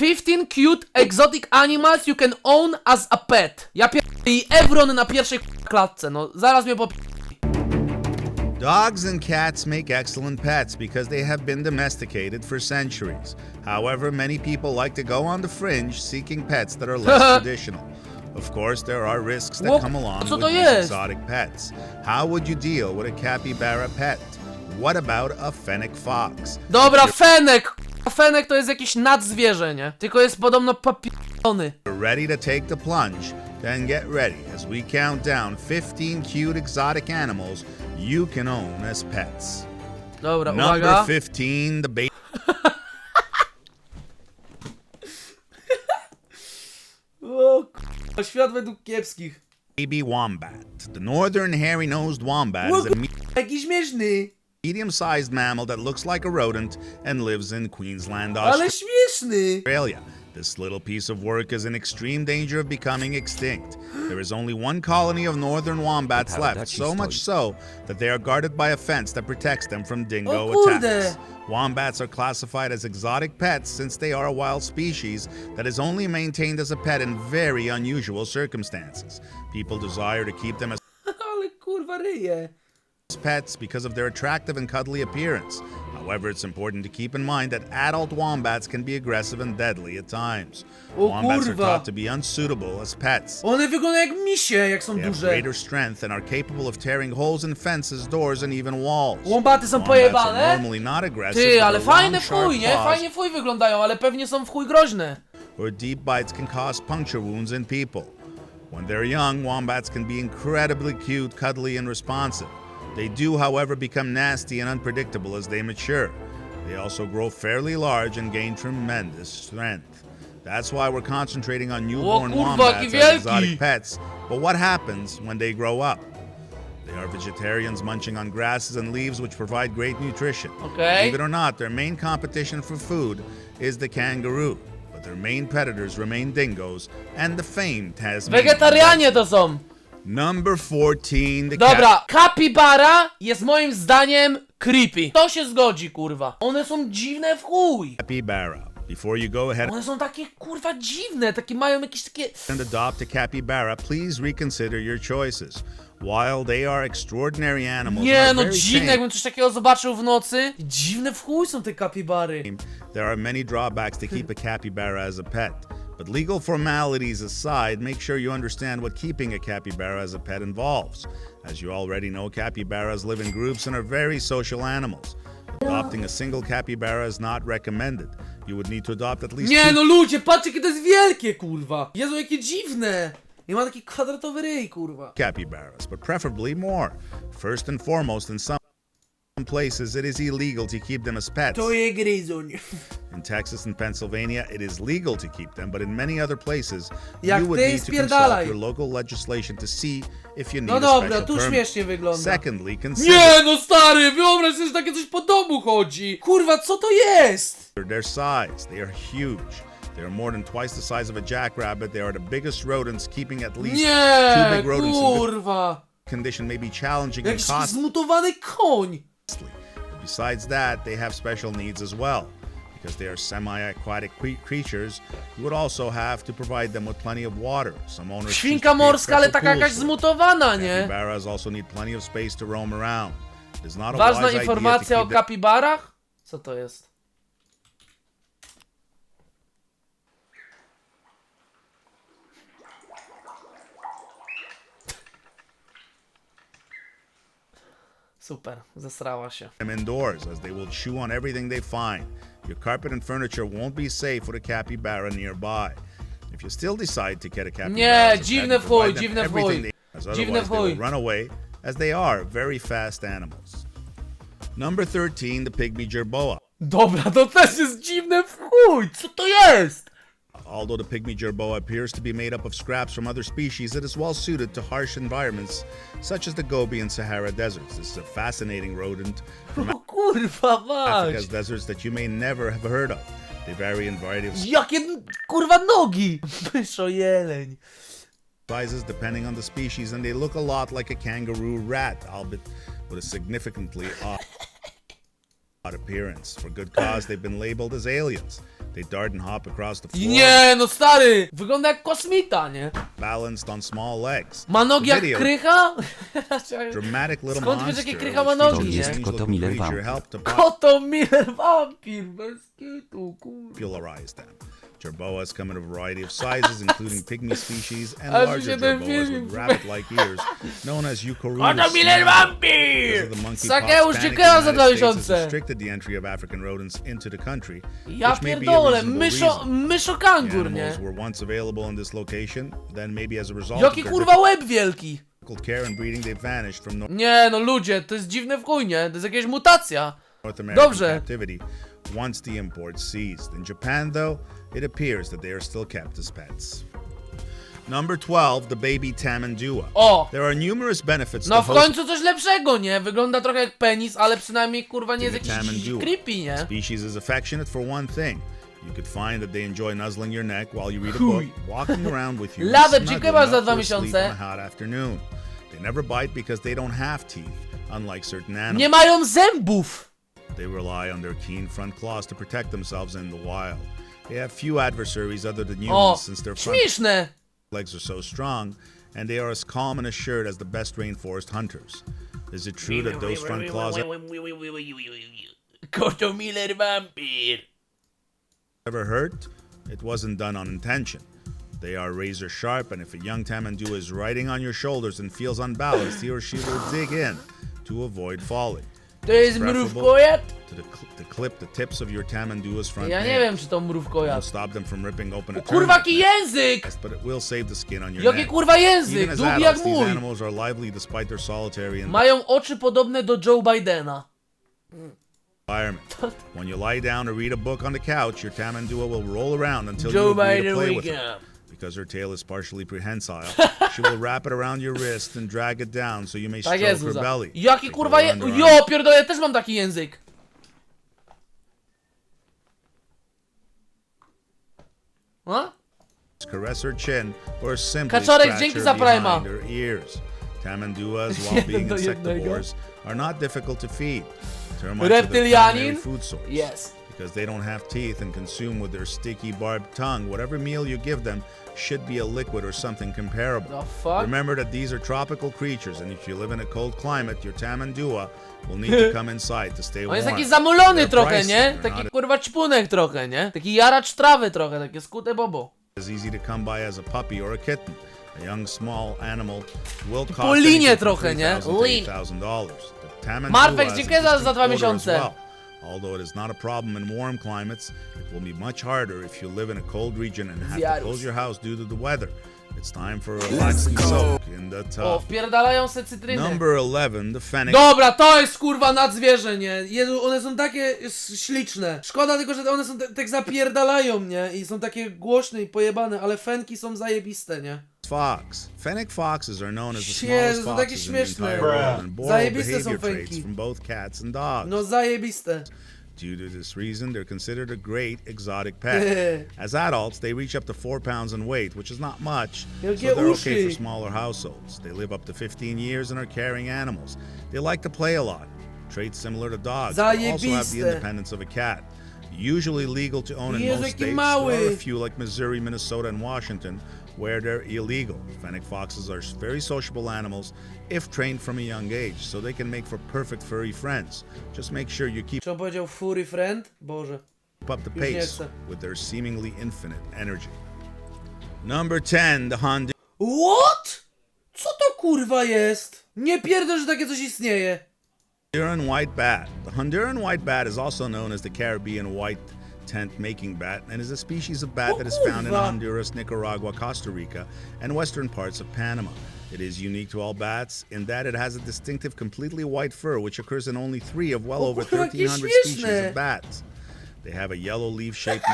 15 cute exotic animals you can own as a pet. Ja i Evron na pierwszej klatce, no zaraz mnie Dogs and cats make excellent pets because they have been domesticated for centuries. However, many people like to go on the fringe seeking pets that are less traditional. Of course, there are risks that come along with these exotic pets. How would you deal with a capybara pet? What about a fennec fox? Dobra, fenek! Fenek to jest jakieś nadzwierzę, nie? Tylko jest podobno papiony. Ready to take the plunge? Then get ready as we count down 15 cute exotic animals you can own as pets. Dobra, Number uwaga. 15, the baby. O k***a, świat według kiepskich. Baby wombat. The northern hairy-nosed wombat is a Jaki śmieszny. medium-sized mammal that looks like a rodent and lives in Queensland, Ale śmieszny. Australia. This little piece of work is in extreme danger of becoming extinct. There is only one colony of northern wombats left, so much so that they are guarded by a fence that protects them from dingo attacks. Wombats are classified as exotic pets since they are a wild species that is only maintained as a pet in very unusual circumstances. People desire to keep them as Ale kurwa ryje. pets because of their attractive and cuddly appearance. However, it's important to keep in mind that adult wombats can be aggressive and deadly at times. Wombats are thought to be unsuitable as pets. One wyglądają jak misie, jak są They have duże. greater strength and are capable of tearing holes in fences, doors, and even walls. Wombaty są Wombats are pojebane? normally not aggressive, Ty, but ale their fajne long, w sharp chuj, nie? claws Fajnie w chuj wyglądają, ale pewnie są w chuj groźne. or deep bites can cause puncture wounds in people. When they're young, wombats can be incredibly cute, cuddly, and responsive. They do, however, become nasty and unpredictable as they mature. They also grow fairly large and gain tremendous strength. That's why we're concentrating on newborn wombats as exotic pets. But what happens when they grow up? They are vegetarians munching on grasses and leaves which provide great nutrition. Believe it or not, their main competition for food is the kangaroo. But their main predators remain dingoes and the famed Tasmanian. Wegetarianie to są. Number 14, the Dobra, kapibara jest moim zdaniem creepy. To się zgodzi, kurwa. One są dziwne w chuj. capybara. Before you go ahead One są takie, kurwa, dziwne. Takie mają jakieś takie... and adopt a capybara, please reconsider your choices. While they are extraordinary animals, Nie, and no are very dziwne, tame, jakbym coś takiego zobaczył w nocy. Dziwne w chuj są te kapibary. there are many drawbacks to keep a capybara as a pet. But legal formalities aside, make sure you understand what keeping a capybara as a pet involves. As you already know, capybaras live in groups and are very social animals. Adopting a single capybara is not recommended. You would need to adopt at least Nie, two no ludzie, patrzcie, jakie to jest wielkie, kurwa. Jezu, jakie dziwne. I ma taki kwadratowy ryj, kurwa. capybaras, but preferably more. First and foremost, in some places it is illegal to keep them as pets. To je gryzoń. In Texas and Pennsylvania, it is legal to keep them, but in many other places, Jak you would ty need to consult spierdalaj. your local legislation to see if you need No a dobra, special tu permit. śmiesznie wygląda. Secondly, consider Nie, no stary, wyobraź sobie, że takie coś po domu chodzi. Kurwa, co to jest? their size. They are huge. They are more than twice the size of a jackrabbit. They are the biggest rodents, keeping at least two Nie, big rodents in this kurwa. condition may be challenging and Jakiś taki costly. zmutowany koń. But besides that, they have special needs as well. Because they are semi-aquatic creatures, you would also have to provide them with plenty of water. Some owners choose to Świnka create morska, ale special taka pools jakaś for them. zmutowana, nie? Capybaras also need plenty of space to roam around. It is not a Ważna wise idea to informacja o keep them kapibarach? Co to jest? Super, zesrała się. indoors, as they will chew on everything they find. Your carpet and furniture won't be safe with a capybara nearby. If you still decide to get a capybara, Nie, as a pet, dziwne w provide chuj, them dziwne w everything chuj. they- as Dziwne otherwise w they chuj. will run away, as they are very fast animals. Number 13, the pygmy jerboa. Dobra, to też jest dziwne w chuj, co to jest? Although the pygmy jerboa appears to be made up of scraps from other species, it is well suited to harsh environments such as the Gobi and Sahara deserts. This is a fascinating rodent from O kurwa mać. Africa's deserts that you may never have heard of. They vary in variety of Jakie kurwa nogi? Myszo jeleń. sizes depending on the species, and they look a lot like a kangaroo rat, albeit with a significantly odd appearance. For good cause, they've been labeled as aliens. They dart and hop across the floor, Nie, no stary! Wygląda jak kosmita, nie? balanced on small legs. Ma nogi The jak video, krycha? dramatic little Skąd wiesz, monster, jakie krycha ma which nogi, features nie? a strange looking creature, helped to Koto Miller wampir, bez kitu, kurwa. popularize them. Jerboas come in a variety of sizes, including pygmy species and Aż mi larger się ten jerboas film with rabbit-like ears, known as eukaryotes. Koto Miller wampir! Sakeusz Ciekała za 2 miesiące. restricted the entry of African rodents into the country, Ja which may be a pierdolę, reasonable reason. myszo The kangur, nie? animals were once available in this location, then maybe as a result of Jaki their kurwa łeb wielki! difficult care and breeding, they vanished from Nie no ludzie, to jest dziwne w chuj, nie? To jest jakaś mutacja. North American Dobrze. captivity once the import ceased. In Japan, though, it appears that they are still kept as pets. Number 12, the baby Tamandua. O! There are numerous benefits No to w host końcu coś lepszego, nie? Wygląda trochę jak penis, ale przynajmniej kurwa nie jest jakiś Tamandua. creepy, nie? Species is affectionate for one thing. You could find that they enjoy nuzzling your neck while you read a book, walking around with you, and Lawek, snuggling dziękuję bardzo za up 2 for sleep miesiące. on a hot afternoon. They never bite because they don't have teeth, unlike certain animals. Nie mają zębów! They rely on their keen front claws to protect themselves in the wild. They have few adversaries other than humans O! since their front Śmieszne! legs are so strong, and they are as calm and assured as the best rainforest hunters. Is it true that those front claws Koto Miller wampir! ever hurt? It wasn't done on intention. They are razor sharp, and if a young Tamandua is riding on your shoulders and feels unbalanced, he or she will dig in to avoid falling. To jest mrówkojad? To clip the tips of your Tamandua's front Ja nie nails. wiem czy to Won't mrówkojad. stop them from ripping open a Kurwa turnip, jaki język! but it will save the skin on your Jaki neck. kurwa język! Even as Długi jak adults, these mój! animals are lively despite their solitary Mają oczy podobne do Joe Bidena. environment. When you lie down or read a book on the couch, your Tamandua will roll around until Joe you agree to Biden play with her. weekend. Because her tail is partially prehensile, she will wrap it around your wrist and drag it down so you may Tak stroke jest, her Zuza. belly. Jaki Like kurwa her je... underarm. Jo, pierdolę, ja też mam taki język. A? Caress her chin or simply Kaczorek, scratch dzięki her za Prima. behind her ears. Tamanduas, while being Do jednego. insectivores, are not difficult to feed. Termites are their primary Reptilianin? food source. Yes. Because they don't have teeth and consume with their sticky barbed tongue, whatever meal you give them should be a liquid or something comparable. The fuck? Remember that these are tropical creatures, and if you live in a cold climate, your Tamandua will need to come inside to stay On warm. jest taki zamulony They're trochę, pricey, nie? they're Taki not kurwa ćpunek trochę, nie? Taki jaracz trawy trochę, takie skute bobo. as easy to come by as a puppy or a kitten. A young small animal will cost Po linie anything trochę, from nie? $3,000 to Lin. $8,000. The Tamandua Marfek, has a dziękuję za distinct 2 odor as miesiące. well. Although it is not a problem in warm climates, it will be much harder if you live in a cold region and have to close your house due to the weather. It's time for a relaxing soak in the O, tub. wpierdalają se cytryny. Number 11, the fennec. Dobra, to jest kurwa nadzwierzę, nie? Jezu, one są takie śliczne. Szkoda tylko, że one są tak zapierdalają, nie? I są takie głośne i pojebane, ale fenki są zajebiste, nie? Fox. Fennec foxes are known as the Jezu, smallest to takie foxes in the śmieszne. entire world and borrow Zajebiste są behavior traits fenki. from both cats and dogs. No zajebiste. Due to this reason, they're considered a great exotic pet. As adults, they reach up to 4 pounds in weight, which is not much, so Jakie they're okay for uszy. smaller households. They live up to 15 years and are caring animals. They like to play a lot, traits similar to dogs, but also have the Zajebiste. independence of a cat. Usually legal to own in Jezu, most jaki states, mały. there are a few like Missouri, Minnesota, and Washington where they're illegal. Fennec foxes are very sociable animals if trained from a young age, so they can make for perfect furry friends. Just make sure you keep Czy on powiedział furry friend? Boże. up the Już nie pace chcę. with their seemingly infinite energy. Number 10, the What? Co to kurwa jest? Nie pierdol, że takie coś istnieje. Honduran white bat. The Honduran white bat is also known as the Caribbean white tent making bat and is a species of bat that is found in kurwa. Honduras, Nicaragua, Costa Rica, and western parts of Panama. It is unique to all bats in that it has a distinctive, completely white fur, which occurs in only 3 of well over kurwa, jakie 1,300 species śmieszne. of bats. They have a yellow leaf-shaped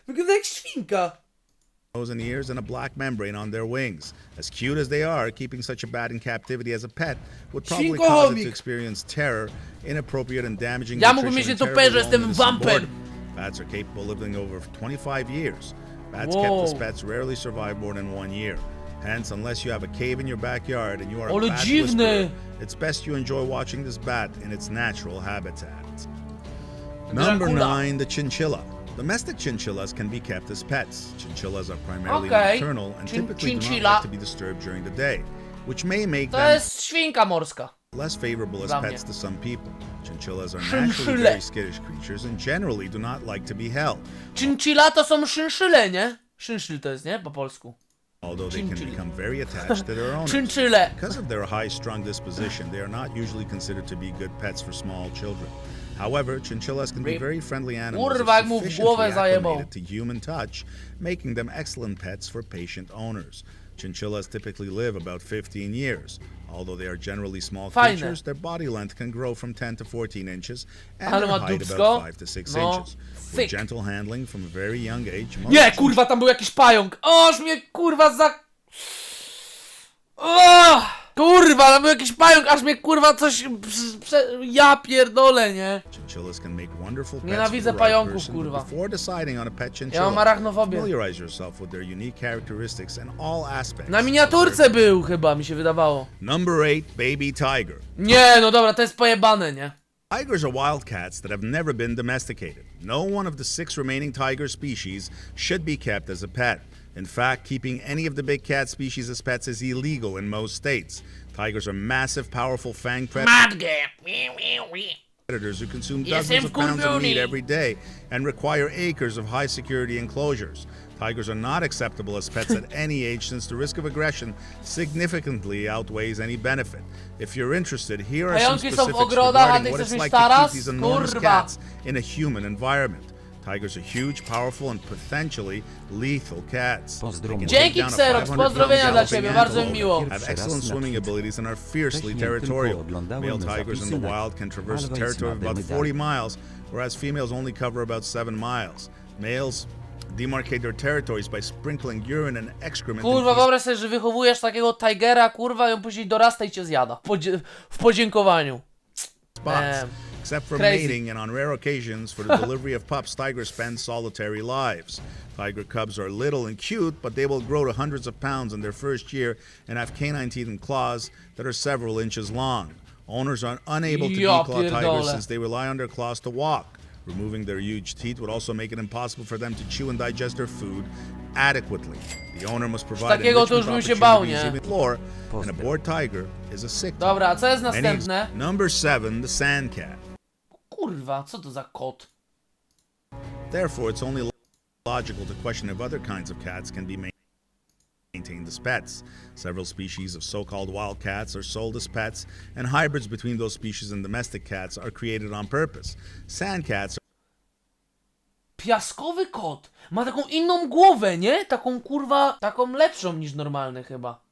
Wygląda jak świnka. nose and ears and a black membrane on their wings. As cute as they are, keeping such a bat in captivity as a pet would probably cause it Świnkochomik. to experience terror, inappropriate and damaging Ja mógłbym nutrition, mieć and nietoperze, terrible jestem loneliness and wampem. boredom. Bats are capable of living over 25 years. Bats Whoa. kept as pets rarely survive more than 1 year. Hence, unless you have a cave in your backyard and you are a Ale bat dziwne. whisperer, it's best you enjoy watching this bat in its natural habitat. Number Dracula. 9, the chinchilla. Domestic chinchillas can be kept as pets. Chinchillas are primarily Okay. nocturnal and typically do not Chinchilla. like to be disturbed during the day, which may make To them jest świnka morska. less favorable as Dla pets mnie. to some people. Chinchillas are naturally Szynszyle. very skittish creatures and generally do not like to be held, Chinchilla to są szynszyle, nie? Szynszyl to jest, nie? Po polsku. although they can Chinchilla. become very attached to their owners. Czynczyle. Because of their high-strung disposition, they are not usually considered to be good pets for small children. However, chinchillas can be Rip. very friendly animals Kurwa, jak mu w sufficiently głowę zajebał. acclimated to human touch, making them excellent pets for patient owners. Chinchillas typically live about 15 years. Although they are generally small Fajne. creatures, their body length can grow from 10 to 14 inches and Ale their ma height dupsko. about 5 to 6 No, inches. With thick. gentle handling from a very young age, most Nie, kurwa, tam był jakiś pająk. Oż mnie, kurwa, O! Kurwa, tam był jakiś pająk, aż mnie, kurwa, coś... Ja pierdolę, nie? Chinchillas can make wonderful pets Nienawidzę for the right pająków, person, but kurwa. before deciding on a pet Ja chinchilla, mam arachnofobię. familiarize yourself with their unique characteristics and all aspects. Na miniaturce był chyba, mi się wydawało. Number 8, baby tiger. Nie, no dobra, to jest pojebane, nie? Tigers are wild cats that have never been domesticated. No one of the 6 remaining tiger species should be kept as a pet. In fact, keeping any of the big cat species as pets is illegal in most states. Tigers are massive, powerful fang predators who consume dozens of pounds of meat every day and require acres of high-security enclosures. Tigers are not acceptable as pets at any age since the risk of aggression significantly outweighs any benefit. If you're interested, here are some Pająki są w specifics ogrodach, a ty regarding what chcesz it's mieć like to keep taras? these enormous Kurwa. cats in a human environment. Tigers are huge, powerful, and potentially lethal cats. Pozdro. They can Dzięki, take down a Xerox, 500-pound pozdrowienia dla galloping ciebie, bardzo mi antelope, miło. have excellent swimming abilities and are fiercely Wcześniej territorial. tylko oglądałem Male tigers in the zapisy na wild can traverse a Always territory of about mamy 40 dalej. miles, whereas females only cover about 7 miles. Males demarcate their territories by sprinkling urine and excrement in Kurwa, wyobraź sobie, że wychowujesz takiego tigera, kurwa, i on później dorasta i cię zjada. W podziękowaniu. spots. Except for Crazy. mating and on rare occasions for the delivery of pups, tigers spend solitary lives. Tiger cubs are little and cute, but they will grow to hundreds of pounds in their first year and have canine teeth and claws that are several inches long. Owners are unable to Ja declaw tigers pierdolę. since they rely on their claws to walk. Removing their huge teeth would also make it impossible for them to chew and digest their food adequately. The owner must provide takiego to już enrichment bym się bał, opportunities nie? even lore, and a bored tiger is a sick tiger. Dobra, a co jest Many- następne? Number 7, the sand cat. Kurwa, co to za kot? Therefore, it's only logical to question if other kinds of cats can be maintained as pets. Several species of so-called wild cats are sold as pets, and hybrids between those species and domestic cats are created on purpose. Sand cats Piaskowy kot. Ma taką inną głowę, nie? Taką kurwa, taką lepszą niż normalny chyba.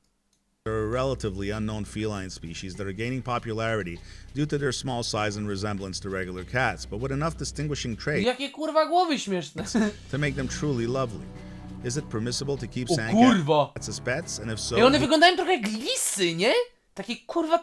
are a relatively unknown feline species that are gaining popularity due to their small size and resemblance to regular cats, but with enough distinguishing traits Jakie kurwa głowy śmieszne. to make them truly lovely. Is it permissible to keep O sand kurwa. cats as pets? And if so, I one wyglądają trochę jak lisy, nie? Takie kurwa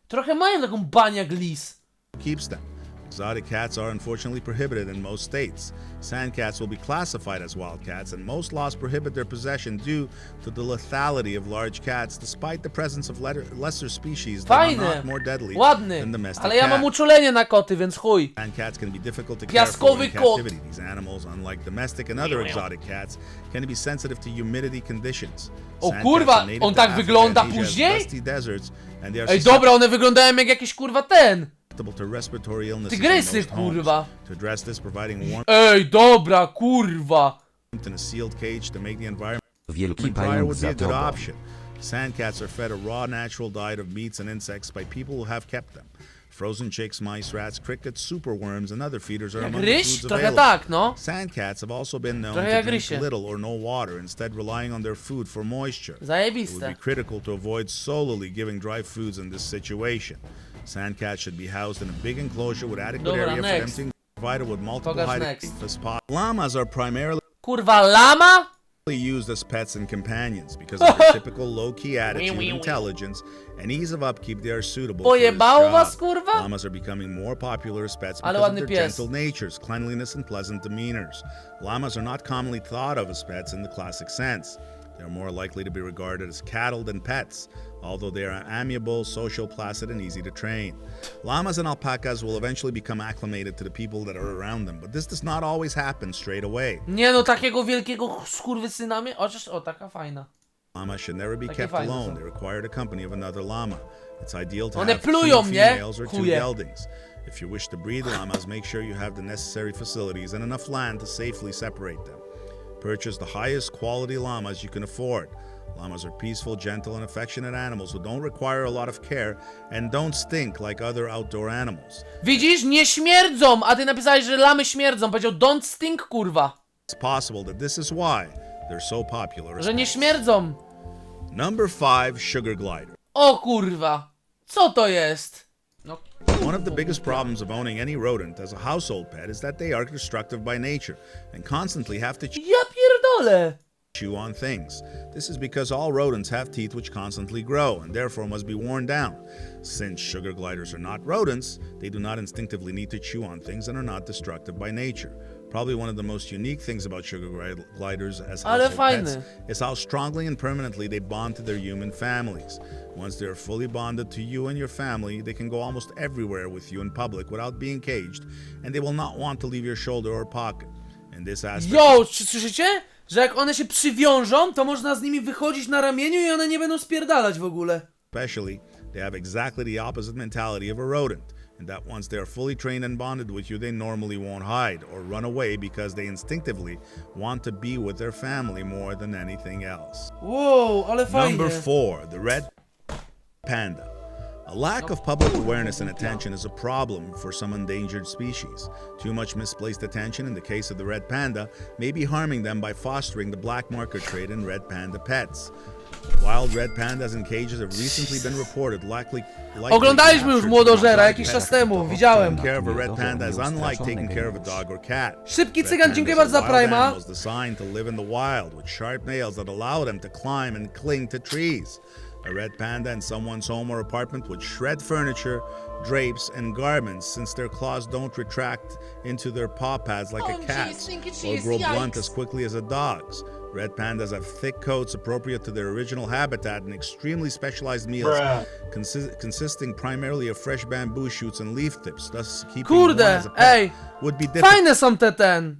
trochę mają taką banię jak lis. who keeps them? Exotic cats are unfortunately prohibited in most states. Sand cats will be classified as wild cats, and most laws prohibit their possession due to the lethality of large cats, despite the presence of lesser species that are Fajny, not more deadly ładny, than domestic ale ja mam cats. uczulenie na koty, więc chuj. Sand cats can be difficult to care for Piaskowy in kot. captivity. These animals, unlike domestic and other exotic cats, can be sensitive to humidity conditions. O Sand kurwa, cats are native on to tak Africa wygląda and Asia as później? dusty deserts, and they are Ej, dobra, one wyglądają jak jakiś kurwa ten. susceptible to respiratory illnesses in Tygrysy, most homes. kurwa. To address this, providing warmth Ej, dobra, kurwa. in a sealed cage to make the environment Wielki drier pająk would be za a good tobą. option. Sand cats are fed a raw, natural diet of meats and insects by people who have kept them. Frozen chicks, mice, rats, crickets, superworms, and other feeders are Jak among the ryż? foods Trochę available. tak, no. Sand cats have also been known Trochę to jak drink rysie. little or no water, instead relying on their food for moisture. It would Zajebiste. be critical to avoid solely giving dry foods in this situation. Sand cats should be housed in a big enclosure with adequate Dobra, area next. for them to provided with multiple Pokaż hiding next. spots. Llamas are primarily Kurwa, lama? used as pets and companions because of their typical low-key attitude, intelligence, and ease of upkeep. They are suitable for this Pojebało job. was, kurwa? Llamas are becoming more popular as pets Ale because of ładny their pies. gentle natures, cleanliness, and pleasant demeanors. Llamas are not commonly thought of as pets in the classic sense. They're more likely to be regarded as cattle than pets, although they are amiable, social, placid, and easy to train. Llamas and alpacas will eventually become acclimated to the people that are around them, but this does not always happen straight away. Nie no, takiego wielkiego skurwysyna mnie, chociaż, o, taka fajna. Llamas should never be kept fajne alone. są. They require the company of another llama. It's ideal to One have plują two mnie, females or two chuje. geldings. If you wish to breed llamas, make sure you have the necessary facilities and enough land to safely separate them. Purchase the highest quality llamas you can afford. Llamas are peaceful, gentle, and affectionate animals who don't require a lot of care and don't stink like other outdoor animals. Widzisz? Nie śmierdzą, a ty napisałeś, że lamy śmierdzą. Powiedział don't stink, kurwa. It's possible that this is why they're so popular. as Że nie pets. śmierdzą. Number 5, sugar glider. O kurwa. Co to jest? No. One of the biggest problems of owning any rodent as a household pet is that they are destructive by nature and constantly have to Ja pierdolę. chew on things. This is because all rodents have teeth which constantly grow and therefore must be worn down. Since sugar gliders are not rodents, they do not instinctively need to chew on things and are not destructive by nature. Probably one of the most unique things about sugar gliders as Ale household pets fajne. is how strongly and permanently they bond to their human families. Once they are fully bonded to you and your family, they can go almost everywhere with you in public without being caged, and they will not want to leave your shoulder or pocket. In this aspect, Jo, czy słyszycie? Że jak one się przywiążą, to można z nimi wychodzić na ramieniu i one nie będą spierdalać w ogóle. especially, they have exactly the opposite mentality of a rodent, and that once they are fully trained and bonded with you, they normally won't hide or run away because they instinctively want to be with their family more than anything else. Wow, ale fajnie. Number 4, the red panda. A lack of public awareness and attention is a problem for some endangered species. Too much misplaced attention in the case of the red panda may be harming them by fostering the black market trade in red panda pets. Wild red pandas in cages have recently been reported likely Oglądaliśmy już captured Młodożera from jakiś outside czas pets. temu, widziałem. Taking care of a red panda is unlike taking care of a dog or cat. Szybki Red cygan, dziękuję pandas bardzo are za wild Prime'a. animals designed to live in the wild with sharp nails that allow them to climb and cling to trees. A red panda in someone's home or apartment would shred furniture, drapes, and garments since their claws don't retract into their paw pads like a cat's or grow blunt as quickly as a dog's. Red pandas have thick coats appropriate to their original habitat and extremely specialized meals consisting primarily of fresh bamboo shoots and leaf tips, thus keeping one Kurde, as a pet ej. would be difficult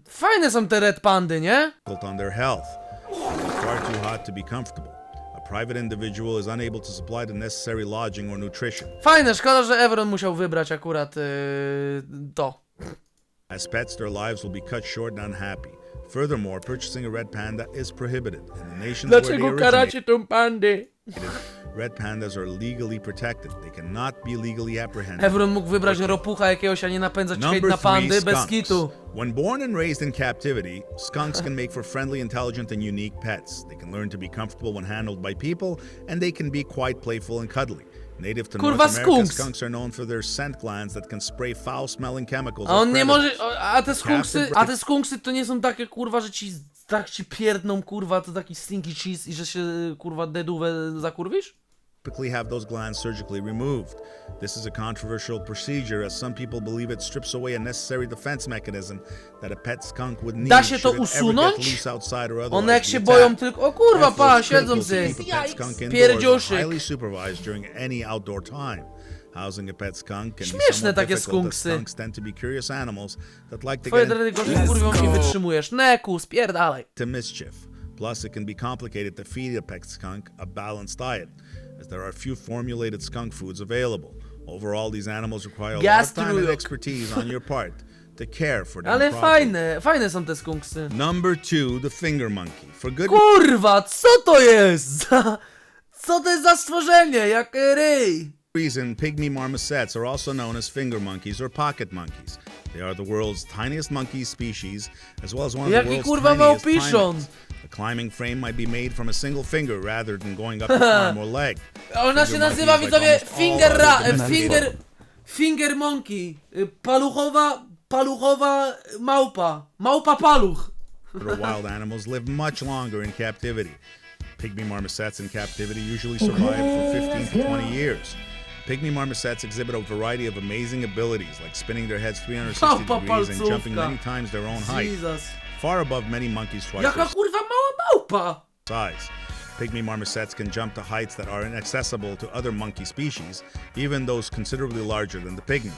Fajne są te red pandy, nie? on their health. It's far too hot to be comfortable. A private individual is unable to supply the necessary lodging or nutrition. Fajne, szkoda, że Evron musiał wybrać akurat to. As pets, their lives will be cut short and unhappy. Furthermore, purchasing a red panda is prohibited. In the nations where they Dlaczego originated, karacie tą pandy? red pandas are legally protected. They cannot be legally apprehended. Evron mógł wybrać ropucha jakiegoś, a nie napędzać hejt Number na 3, pandy bez skunks. kitu. When born and raised in captivity, skunks can make for friendly, intelligent, and unique pets. They can learn to be comfortable when handled by people, and they can be quite playful and cuddly. Native to Kurwa, North America, skunks. skunks are known for their scent glands that can spray foul-smelling chemicals. A at on nie predators. może, a te skunksy to nie są takie kurwa, że ci tak ci pierdną kurwa, to taki stinky cheese i że się kurwa dedówę zakurwisz? Typically have those glands surgically removed. This is a controversial procedure, as some people believe it strips away a necessary defense mechanism that a pet skunk would need Da się to should it ever get usunąć? loose outside or otherwise One jak be się attacked. boją tylko, o kurwa Therefore, pa, it's critical siedzą to sobie. keep a pet skunk indoors Pierdziuszek. and highly supervised during any outdoor time. Housing a pet skunk can be Śmieszne somewhat takie difficult, as skunksy. skunks tend to be curious animals that like to Twoje get dredy gorzej kurwią i wytrzymujesz. Neku, spierdalaj. into mischief. Plus, it can be complicated to feed a pet skunk a balanced diet, as there are few formulated skunk foods available. Overall, these animals require a lot of time and Gastrujok. expertise on your part to care for them Ale properly. fajne są te skunksy. Number 2, the finger monkey. For good Kurwa, co to jest? Co to jest za stworzenie? Jak ryj? reason, pygmy marmosets are also known as finger monkeys or pocket monkeys. They are the world's tiniest monkey species, as well as one of the Jaki world's kurwa tiniest małpiszon? primates. The climbing frame might be made from a single finger rather than going up the arm or leg. Ona się Finger nazywa, monkeys, like widzowie, almost all other finger monkey. Paluchowa małpa. Małpa paluch. Other wild animals live much longer in captivity. Pygmy marmosets in captivity usually survive for 15 to 20 years. Pygmy marmosets exhibit a variety of amazing abilities, like spinning their heads 360 Małpa degrees and jumping palcówka. many times their own height, Jesus. far above many monkeys twice Jaka their kurwa mała małpa. size. Pygmy marmosets can jump to heights that are inaccessible to other monkey species, even those considerably larger than the pygmy.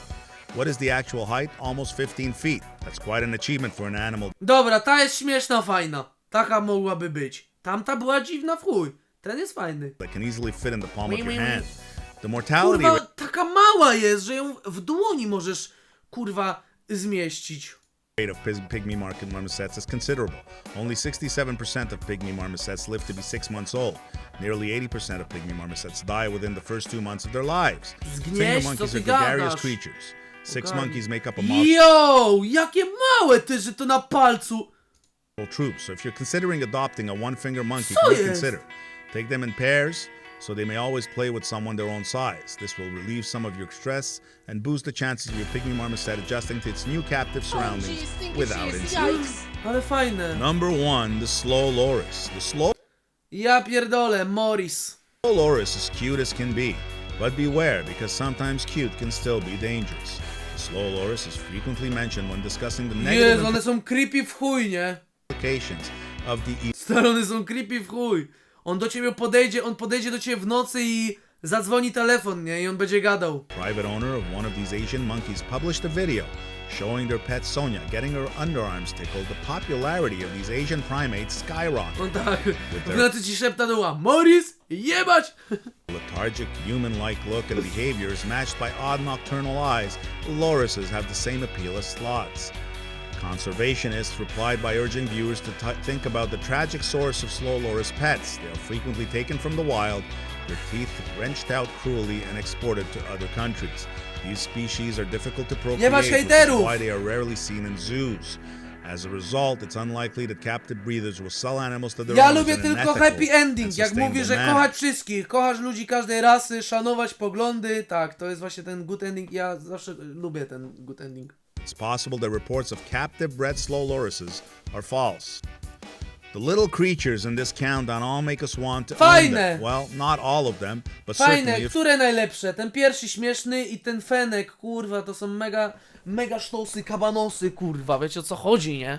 What is the actual height? Almost 15 feet. That's quite an achievement for an animal Dobra, ta jest śmieszna, fajna. Taka mogłaby być. Tamta była dziwna w chuj. Ten jest fajny. that can easily fit in the palm of your hand. The mortality Kurwa, taka mała jest, że ją w dłoni możesz, kurwa, zmieścić. rate of pygmy marmosets is considerable. Only 67% of pygmy marmosets live to be 6 months old. Nearly 80% of pygmy marmosets die within the first 2 months of their lives. Finger Zgnieść, co monkeys ty are gregarious gadasz? creatures. 6 Ogarnij. monkeys make up a mob Yo, jakie małe ty, że to na palcu. troop. So if you're considering adopting a one-finger monkey, Co jest? consider. Take them in pairs so they may always play with someone their own size. This will relieve some of your stress and boost the chances of your pygmy marmoset adjusting to its new captive surroundings without incident. Ale fajne. Number 1, the slow loris. The slow Ja pierdolę, Morris. loris is cute as can be, but beware because sometimes cute can still be dangerous. The slow loris is frequently mentioned when discussing the negative Jezu, one są creepy w chuj, nie? implications of the Stary, one są creepy w chuj. On do ciebie podejdzie, on podejdzie do ciebie w nocy i zadzwoni telefon, nie? I on będzie gadał. private owner of one of these Asian monkeys published a video showing their pet Sonia getting her underarms tickled. The popularity of these Asian primates skyrocketed. On tak, w nocy ci szepta do ucha, Morris, jebać! Lethargic, human-like look and behavior is matched by odd nocturnal eyes. Lorises have the same appeal as sloths. Conservationists replied by urging viewers to think about the tragic source of slow loris pets. They are frequently taken from the wild, their teeth wrenched out cruelly and exported to other countries. These species are difficult to procreate, which is hejterów! why they are rarely seen in zoos. As a result, it's unlikely that captive breeders will sell animals to their Ja owners lubię in an tylko ethical happy ending, and jak mówi, że sustainable kochać wszystkich, kochasz ludzi każdej rasy, szanować poglądy, tak, to jest właśnie ten good ending, ja zawsze lubię ten good ending. It's possible that reports of captive bred slow lorises are false. The little creatures in this countdown all make us want to own Fajne! them. Well, not all of them, but Fajne, certainly if które najlepsze? Ten pierwszy śmieszny i ten fenek, kurwa, to są mega sztosy, kabanosy, kurwa, wiecie o co chodzi, nie?